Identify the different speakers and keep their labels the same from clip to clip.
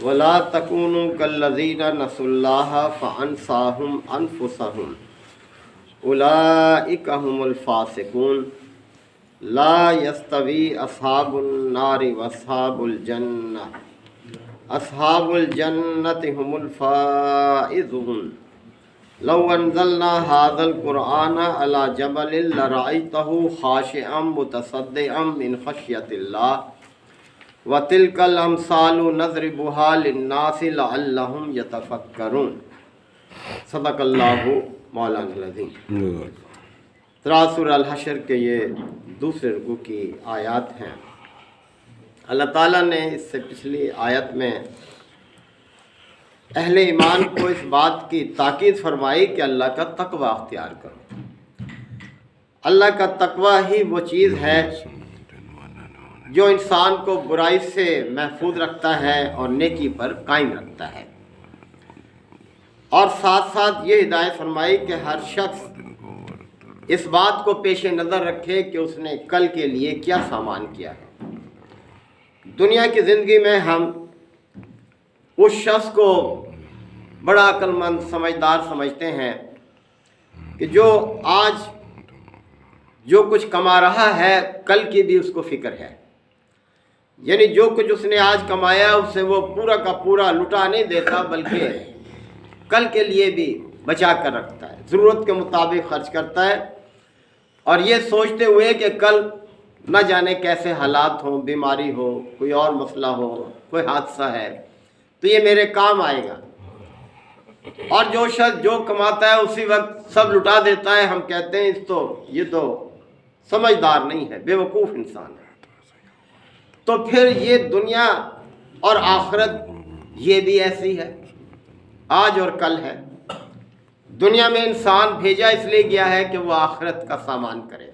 Speaker 1: ولا تکونوا کالذین نسوا اللہ فانساہم انفسہم اولئک هم الفاسقون لا یستوی اصحاب النار واصحاب الجنہ اصحاب الجنۃ هم الفائزون لو انزلنا هذا القرآن على جبل لرأيته خاشعا متصدعا من خشية الله وَتِلْكَ الْأَمْثَالُ نَضْرِبُهَا لِلنَّاسِ لَعَلَّهُمْ يَتَفَكَّرُونَ صدق اللہ مولانا العظیم۔ سورہ الحشر کے یہ دوسرے رکوع کی آیات ہیں۔ اللہ تعالیٰ نے اس سے پچھلی آیت میں اہل ایمان کو اس بات کی تاکید فرمائی کہ اللہ کا تقوی اختیار کرو۔ اللہ کا تقوی ہی وہ چیز ہے جو انسان کو برائی سے محفوظ رکھتا ہے اور نیکی پر قائم رکھتا ہے، اور ساتھ ساتھ یہ ہدایت فرمائی کہ ہر شخص اس بات کو پیش نظر رکھے کہ اس نے کل کے لیے کیا سامان کیا ہے۔ دنیا کی زندگی میں ہم اس شخص کو بڑا عقل مند سمجھدار سمجھتے ہیں کہ جو آج جو کچھ کما رہا ہے کل کی بھی اس کو فکر ہے، یعنی جو کچھ اس نے آج کمایا اسے وہ پورا کا پورا لٹا نہیں دیتا بلکہ کل کے لیے بھی بچا کر رکھتا ہے، ضرورت کے مطابق خرچ کرتا ہے، اور یہ سوچتے ہوئے کہ کل نہ جانے کیسے حالات ہوں، بیماری ہو، کوئی اور مسئلہ ہو، کوئی حادثہ ہے تو یہ میرے کام آئے گا۔ اور جو شخص جو کماتا ہے اسی وقت سب لٹا دیتا ہے، ہم کہتے ہیں یہ تو سمجھدار نہیں ہے، بے وقوف انسان ہے۔ تو پھر یہ دنیا اور آخرت یہ بھی ایسی ہے، آج اور کل ہے۔ دنیا میں انسان بھیجا اس لیے گیا ہے کہ وہ آخرت کا سامان کرے،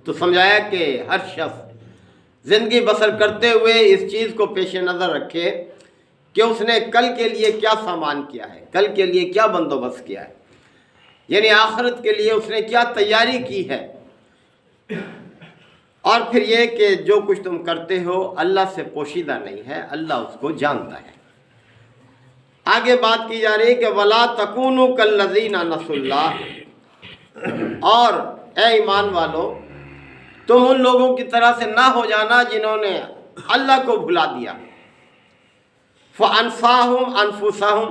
Speaker 1: تو سمجھایا کہ ہر شخص زندگی بسر کرتے ہوئے اس چیز کو پیش نظر رکھے کہ اس نے کل کے لیے کیا سامان کیا ہے، کل کے لیے کیا بندوبست کیا ہے، یعنی آخرت کے لیے اس نے کیا تیاری کی ہے۔ اور پھر یہ کہ جو کچھ تم کرتے ہو اللہ سے پوشیدہ نہیں ہے، اللہ اس کو جانتا ہے۔ آگے بات کی جا رہی ہے کہ وَلَا تَكُونُوا كَالَّذِينَ نَسُوا اللَّهَ، اور اے ایمان والو تم ان لوگوں کی طرح سے نہ ہو جانا جنہوں نے اللہ کو بھلا دیا۔ فَأَنْسَاهُمْ أَنفُسَهُمْ،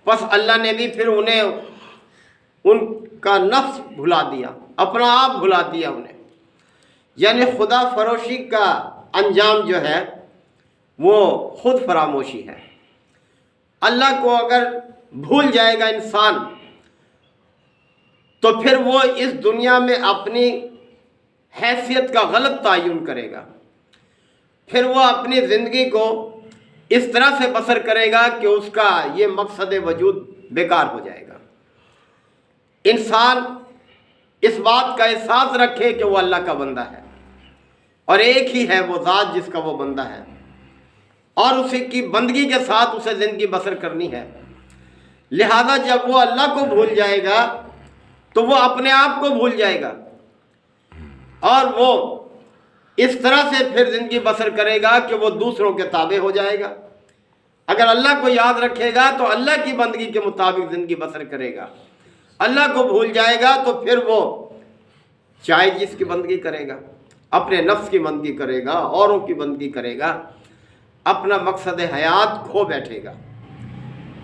Speaker 1: پس اللہ نے بھی پھر انہیں ان کا نفس بھلا دیا، اپنا آپ بھلا دیا انہیں، یعنی خدا فروشی کا انجام جو ہے وہ خود فراموشی ہے۔ اللہ کو اگر بھول جائے گا انسان تو پھر وہ اس دنیا میں اپنی حیثیت کا غلط تعین کرے گا، پھر وہ اپنی زندگی کو اس طرح سے بسر کرے گا کہ اس کا یہ مقصد وجود بیکار ہو جائے گا۔ انسان اس بات کا احساس رکھے کہ وہ اللہ کا بندہ ہے، اور ایک ہی ہے وہ ذات جس کا وہ بندہ ہے، اور اسی کی بندگی کے ساتھ اسے زندگی بسر کرنی ہے۔ لہذا جب وہ اللہ کو بھول جائے گا تو وہ اپنے آپ کو بھول جائے گا، اور وہ اس طرح سے پھر زندگی بسر کرے گا کہ وہ دوسروں کے تابع ہو جائے گا۔ اگر اللہ کو یاد رکھے گا تو اللہ کی بندگی کے مطابق زندگی بسر کرے گا، اللہ کو بھول جائے گا تو پھر وہ چاہے جس کی بندگی کرے گا، اپنے نفس کی بندگی کرے گا، اوروں کی بندگی کرے گا، اپنا مقصد حیات کھو بیٹھے گا۔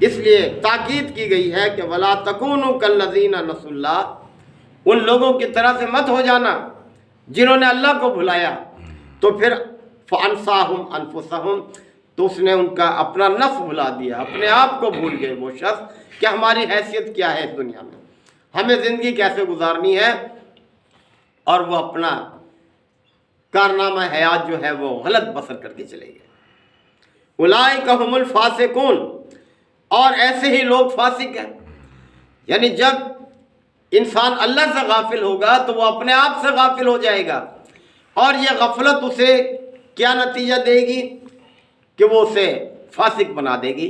Speaker 1: اس لیے تاکید کی گئی ہے کہ وَلَا تَكُونُوا كَالَّذِينَ نَسُوا اللَّهَ، ان لوگوں کی طرح سے مت ہو جانا جنہوں نے اللہ کو بھلایا، تو پھر فَأَنْسَاهُمْ أَنفُسَهُمْ، تو اس نے ان کا اپنا نفس بھلا دیا، اپنے آپ کو بھول گئے وہ شخص کہ ہماری حیثیت کیا ہے اس دنیا میں، ہمیں زندگی کیسے گزارنی ہے، اور وہ اپنا کارنامہ حیات جو ہے وہ غلط بسر کر کے چلے گئے۔ اولئک هم الفاسقون، اور ایسے ہی لوگ فاسق ہیں، یعنی جب انسان اللہ سے غافل ہوگا تو وہ اپنے آپ سے غافل ہو جائے گا، اور یہ غفلت اسے کیا نتیجہ دے گی کہ وہ اسے فاسق بنا دے گی،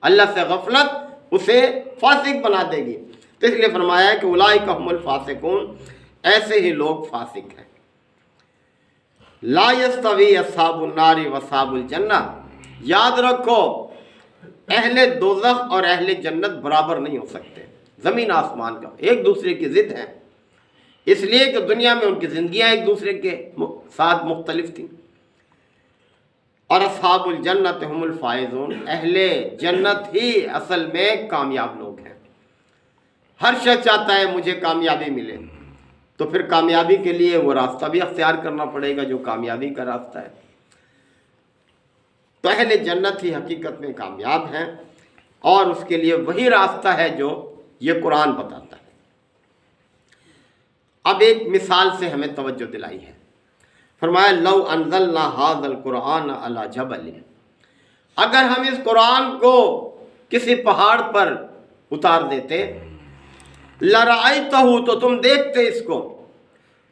Speaker 1: اللہ سے غفلت اسے فاسق بنا دے گی۔ تو اس لیے فرمایا ہے کہ اولئک هم الفاسقون، ایسے ہی لوگ فاسق ہیں۔ لا یستوی اصحاب النار واصحاب الجنہ، یاد رکھو اہل دوزخ اور اہل جنت برابر نہیں ہو سکتے، زمین آسمان کا، ایک دوسرے کی ضد ہیں، اس لیے کہ دنیا میں ان کی زندگیاں ایک دوسرے کے ساتھ مختلف تھیں۔ اور اصحاب الجنت ہم الفائزون، اہل جنت ہی اصل میں کامیاب لوگ ہیں۔ ہر شخص چاہتا ہے مجھے کامیابی ملے، تو پھر کامیابی کے لیے وہ راستہ بھی اختیار کرنا پڑے گا جو کامیابی کا راستہ ہے۔ تو اہل جنت ہی حقیقت میں کامیاب ہیں، اور اس کے لیے وہی راستہ ہے جو یہ قرآن بتاتا ہے۔ اب ایک مثال سے ہمیں توجہ دلائی ہے، فرمایا لو انزلنا ھذا القرآن علی جبل، اگر ہم اس قرآن کو کسی پہاڑ پر اتار دیتے، لرأیتہ، تو تم دیکھتے اس کو،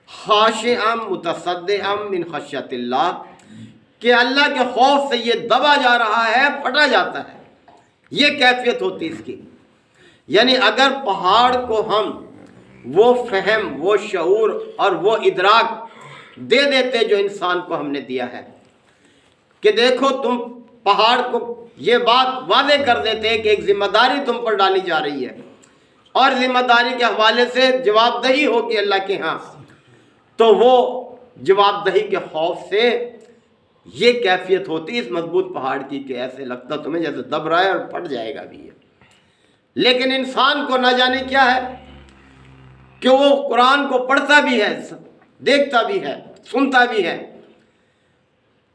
Speaker 1: خاشعا متصدعا من خشیۃ اللہ، کہ اللہ کے خوف سے یہ دبا جا رہا ہے، پھٹا جاتا ہے، یہ کیفیت ہوتی اس کی۔ یعنی اگر پہاڑ کو ہم وہ فہم، وہ شعور اور وہ ادراک دے دیتے جو انسان کو ہم نے دیا ہے، کہ دیکھو تم پہاڑ کو یہ بات واضح کر دیتے کہ ایک ذمہ داری تم پر ڈالی جا رہی ہے، اور ذمہ داری کے حوالے سے جواب دہی ہوگی اللہ کے ہاں، تو وہ جواب دہی کے خوف سے یہ کیفیت ہوتی اس مضبوط پہاڑ کی کہ ایسے لگتا تمہیں جیسے دب رہا ہے اور پھٹ جائے گا بھی یہ۔ لیکن انسان کو نہ جانے کیا ہے کہ وہ قرآن کو پڑھتا بھی ہے، دیکھتا بھی ہے، سنتا بھی ہے،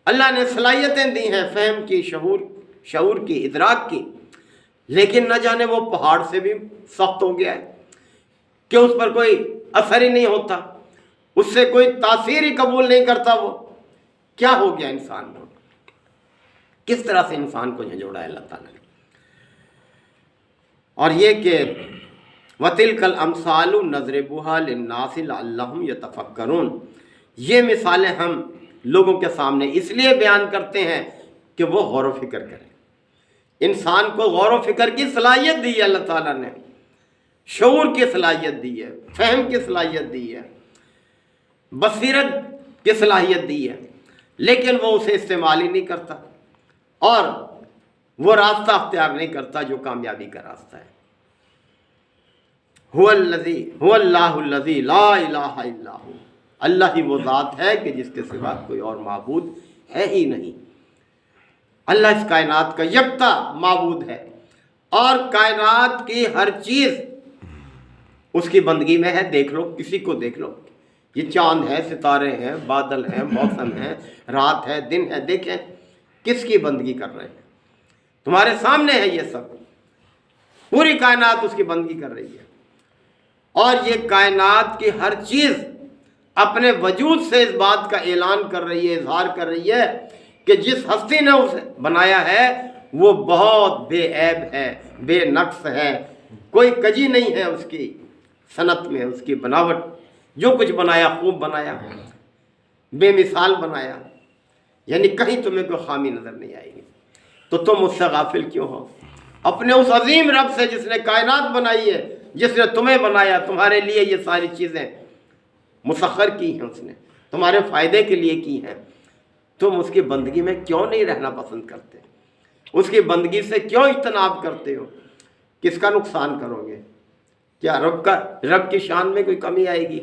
Speaker 1: اللہ نے صلاحیتیں دی ہیں فہم کی، شعور کی، ادراک کی، لیکن نہ جانے وہ پہاڑ سے بھی سخت ہو گیا ہے کہ اس پر کوئی اثر ہی نہیں ہوتا، اس سے کوئی تاثیر ہی قبول نہیں کرتا۔ وہ کیا ہو گیا انسان کو، کس طرح سے انسان کو جھنجھوڑا ہے اللہ تعالیٰ نے۔ اور یہ کہ وَتِلْكَ الْأَمْثَالُ نَضْرِبُهَا لِلنَّاسِ لَعَلَّهُمْ يَتَفَكَّرُونَ، یہ مثالیں ہم لوگوں کے سامنے اس لیے بیان کرتے ہیں کہ وہ غور و فکر کریں۔ انسان کو غور و فکر کی صلاحیت دی ہے اللہ تعالیٰ نے، شعور کی صلاحیت دی ہے، فہم کی صلاحیت دی ہے، بصیرت کی صلاحیت دی ہے، لیکن وہ اسے استعمال ہی نہیں کرتا، اور وہ راستہ اختیار نہیں کرتا جو کامیابی کا راستہ ہے۔ هو اللہ الذی لا الہ الا ہو، اللہ ہی وہ ذات ہے کہ جس کے سوا کوئی اور معبود ہے ہی نہیں۔ اللہ اس کائنات کا یکتا معبود ہے، اور کائنات کی ہر چیز اس کی بندگی میں ہے۔ دیکھ لو، کسی کو دیکھ لو، یہ چاند ہے، ستارے ہیں، بادل ہیں، موسم ہے، رات ہے، دن ہے، دیکھیں کس کی بندگی کر رہے ہیں، تمہارے سامنے ہے، یہ سب پوری کائنات اس کی بندگی کر رہی ہے۔ اور یہ کائنات کی ہر چیز اپنے وجود سے اس بات کا اعلان کر رہی ہے، اظہار کر رہی ہے کہ جس ہستی نے اسے بنایا ہے وہ بہت بے عیب ہے، بے نقص ہے، کوئی کجی نہیں ہے اس کی صنعت میں، اس کی بناوٹ، جو کچھ بنایا خوب بنایا، بے مثال بنایا، یعنی کہیں تمہیں کوئی خامی نظر نہیں آئے گی۔ تو تم اس سے غافل کیوں ہو؟ اپنے اس عظیم رب سے جس نے کائنات بنائی ہے، جس نے تمہیں بنایا، تمہارے لیے یہ ساری چیزیں مسخر کی ہیں، اس نے تمہارے فائدے کے لیے کی ہیں، تم اس کی بندگی میں کیوں نہیں رہنا پسند کرتے؟ اس کی بندگی سے کیوں اجتناب کرتے ہو؟ کس کا نقصان کرو گے؟ کیا رب کی شان میں کوئی کمی آئے گی؟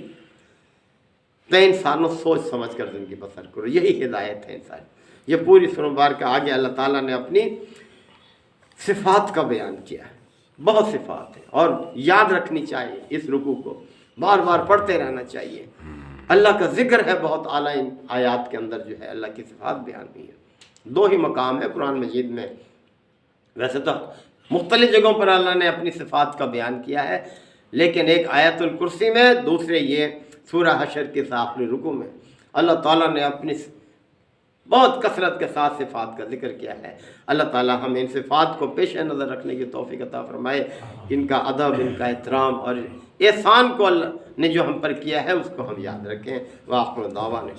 Speaker 1: تو انسانوں سوچ سمجھ کر زندگی بسر کرو، یہی ہدایت ہے انسان۔ یہ پوری سورہ بار کے آگے اللہ تعالیٰ نے اپنی صفات کا بیان کیا ہے، بہت صفات ہیں، اور یاد رکھنی چاہیے اس رکوع کو، بار بار پڑھتے رہنا چاہیے۔ اللہ کا ذکر ہے بہت اعلیٰ ان آیات کے اندر، جو ہے اللہ کی صفات بیان ہوئی ہے۔ دو ہی مقام ہے قرآن مجید میں، ویسے تو مختلف جگہوں پر اللہ نے اپنی صفات کا بیان کیا ہے، لیکن ایک آیت الکرسی میں، دوسرے یہ سورہ حشر کے آخری رکوع میں اللہ تعالیٰ نے اپنی بہت کثرت کے ساتھ صفات کا ذکر کیا ہے۔ اللہ تعالیٰ ہمیں ان صفات کو پیش نظر رکھنے کی توفیق عطا فرمائے، ان کا ادب، ان کا احترام اور احسان کو اللہ نے جو ہم پر کیا ہے اس کو ہم یاد رکھیں۔ وآخر دعوانا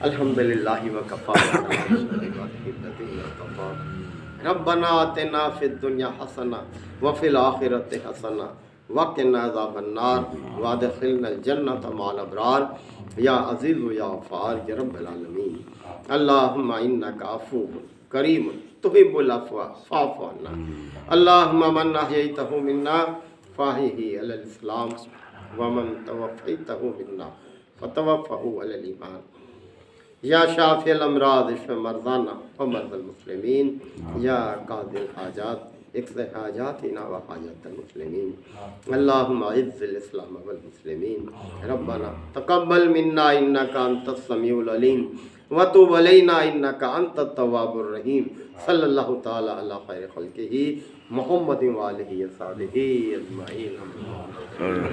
Speaker 1: الحمدللہ وکفی ربنا آتنا فی الدنیا حسنہ وفی الآخرۃ حسنہ وقنا عذاب النار وادخلنا الجنۃ مع الابرار یا عزیز و یا غفار یا رب العالمین اللہم انک عفو کریم تحب العفو فاعف عنا اللہم من احییتہ منا فاحیہ علی الاسلام ومن توفیتہ منا فتوفہ علی الایمان یا شافی الامراض اشف مرضانا ومرضى المسلمین یا قاضی الحاجات اقض حاجاتنا وحاجات المسلمین اللہم اعز الاسلام والمسلمین ربنا تقبل منا انک انت السمیع العلیم وتوب علینا انک انت التواب الرحیم صلی اللہ تعالی علی خیر خلقہ محمد وآلہ وصحبہ اجمعین.